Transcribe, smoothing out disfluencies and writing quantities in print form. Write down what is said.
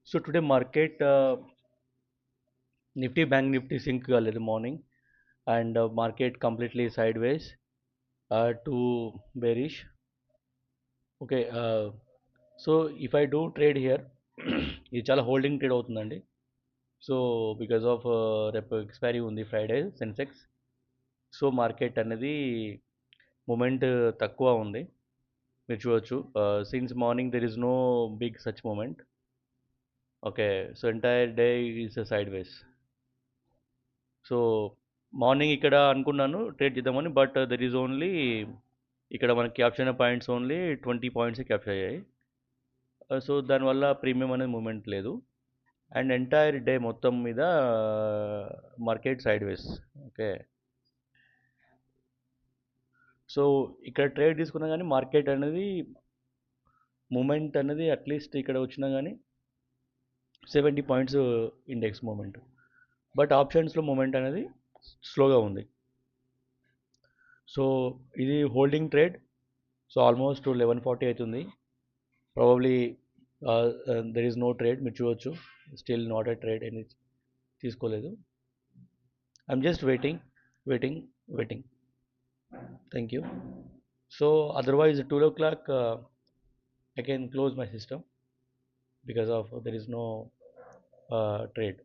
So today market Nifty Bank Nifty sync a little morning and market completely sideways to bearish. Okay, so if I do trade here, ఇది చాలా holding trade అవుతుందండి. So because of రేపు expiry ఉంది Friday Sensex. So market అనేది movement తక్కువ ఉంది, మీరు చూడొచ్చు. Since morning there is no big such movement. Okay, so entire day is sideways. So morning ఇక్కడ అనుకున్నాను ట్రేడ్ చేద్దామని, బట్ దెర్ ఈజ్ ఓన్లీ ఇక్కడ మనకి క్యాప్చర్ అయిన పాయింట్స్ ఓన్లీ 20 పాయింట్స్ క్యాప్చర్ అయ్యాయి. సో దానివల్ల ప్రీమియం అనేది మూమెంట్ లేదు అండ్ ఎంటైర్ డే మొత్తం మీద మార్కెట్ సైడ్ వేస్. ఓకే, సో ఇక్కడ ట్రేడ్ తీసుకున్నా కానీ మార్కెట్ అనేది మూమెంట్ అనేది అట్లీస్ట్ ఇక్కడ వచ్చినా కానీ 70 పాయింట్స్ ఇండెక్స్ మూమెంట్, బట్ ఆప్షన్స్లో మూమెంట్ అనేది స్లోగా ఉంది. సో ఇది హోల్డింగ్ ట్రేడ్. సో ఆల్మోస్ట్ 11:40 అవుతుంది. Probably there is no trade, మీరు చూడవచ్చు. స్టిల్ నాట్ ఎ ట్రేడ్ అని తీసుకోలేదు. I'm just waiting waiting waiting. Thank you. So otherwise 12 o'clock I can close my system because of there is no trade.